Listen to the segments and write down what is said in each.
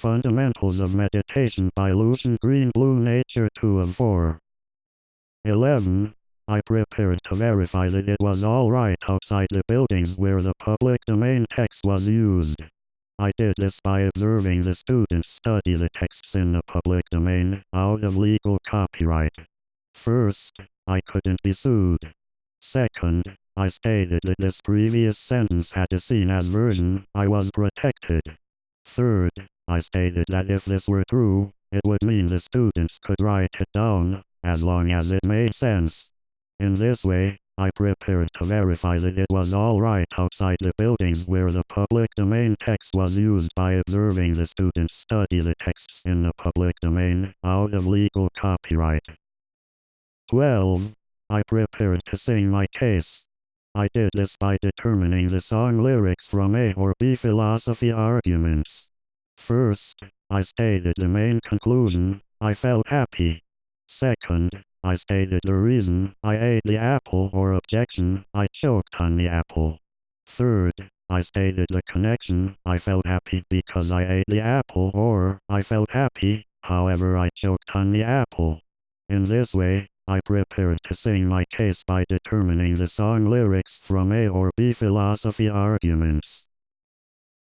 Fundamentals of Meditation by Lucian Green Blue Nature 2 of 4. 11. I prepared to verify that it was alright outside the buildings where the public domain text was used. I did this by observing the students study the texts in the public domain, out of legal copyright. First, I couldn't be sued. Second, I stated that this previous sentence had a seen as version, I was protected. Third, I stated that if this were true, it would mean the students could write it down, as long as it made sense. In this way, I prepared to verify that it was alright outside the buildings where the public domain text was used by observing the students study the texts in the public domain, out of legal copyright. 12. I prepared to sing my case. I did this by determining the song lyrics from A or B philosophy arguments. First, I stated the main conclusion, I felt happy. Second, I stated the reason, I ate the apple, or objection, I choked on the apple. Third, I stated the connection, I felt happy because I ate the apple, or I felt happy, however I choked on the apple. In this way, I prepared to sing my case by determining the song lyrics from A or B philosophy arguments.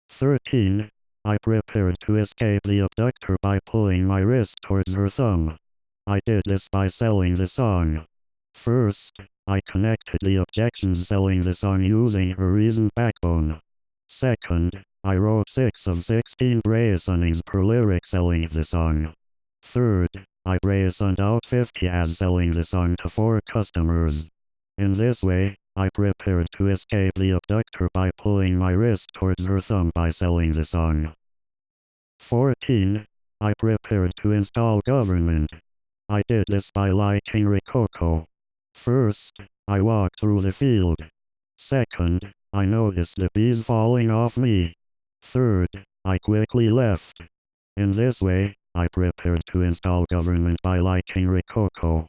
13. I prepared to escape the abductor by pulling my wrist towards her thumb. I did this by selling the song. First, I connected the objections selling the song using a reason backbone. Second, I wrote 6 of 16 reasonings per lyric selling the song. Third, I reasoned out 50 as selling the song to 4 customers. In this way, I prepared to escape the abductor by pulling my wrist towards her thumb by selling the song. 14. I prepared to install government. I did this by liking Rococo. First, I walked through the field. Second, I noticed the bees falling off me. Third, I quickly left. In this way, I prepared to install government by liking Rococo.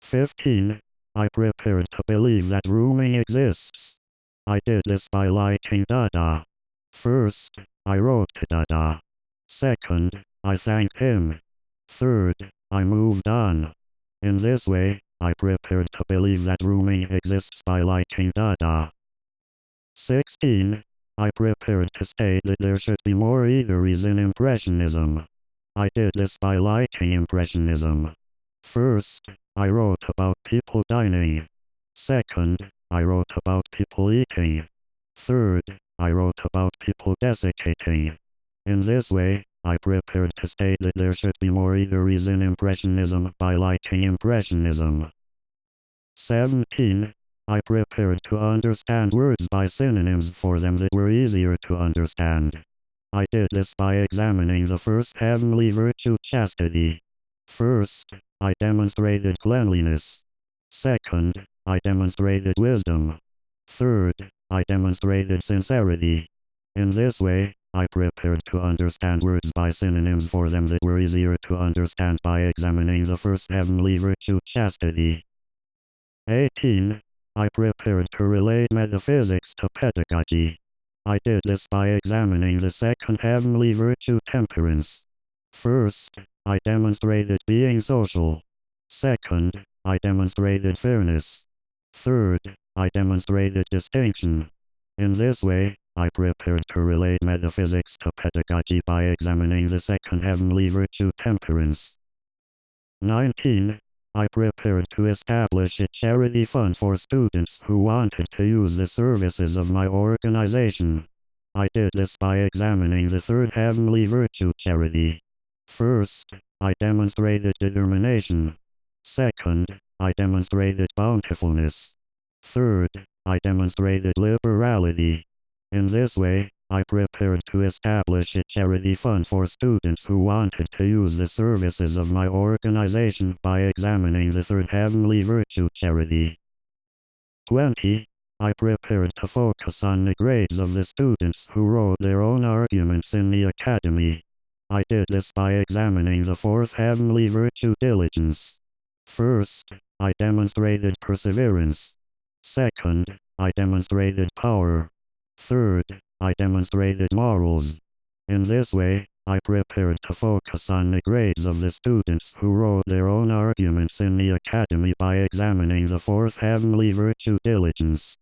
15. I prepared to believe that rooming exists. I did this by liking Dada. First, I wrote to Dada. Second, I thanked him. Third, I moved on. In this way, I prepared to believe that rooming exists by liking Dada. 16. I prepared to state that there should be more eateries in Impressionism. I did this by liking Impressionism. First, I wrote about people dining. Second, I wrote about people eating. Third, I wrote about people desiccating. In this way, I prepared to state that there should be more eateries in Impressionism by liking Impressionism. 17. I prepared to understand words by synonyms for them that were easier to understand. I did this by examining the first heavenly virtue, chastity. First, I demonstrated cleanliness. Second, I demonstrated wisdom. Third, I demonstrated sincerity. In this way, I prepared to understand words by synonyms for them that were easier to understand by examining the first heavenly virtue, chastity. 18. I prepared to relate metaphysics to pedagogy. I did this by examining the second heavenly virtue, temperance. First, I demonstrated being social. Second, I demonstrated fairness. Third, I demonstrated distinction. In this way, I prepared to relate metaphysics to pedagogy by examining the second heavenly virtue, temperance. 19. I prepared to establish a charity fund for students who wanted to use the services of my organization. I did this by examining the third heavenly virtue, charity. First, I demonstrated determination. Second, I demonstrated bountifulness. Third, I demonstrated liberality. In this way, I prepared to establish a charity fund for students who wanted to use the services of my organization by examining the third heavenly virtue, charity. 20. I prepared to focus on the grades of the students who wrote their own arguments in the academy. I did this by examining the fourth heavenly virtue, diligence. First, I demonstrated perseverance. Second, I demonstrated power. Third, I demonstrated morals. In this way, I prepared to focus on the grades of the students who wrote their own arguments in the academy by examining the fourth heavenly virtue, diligence.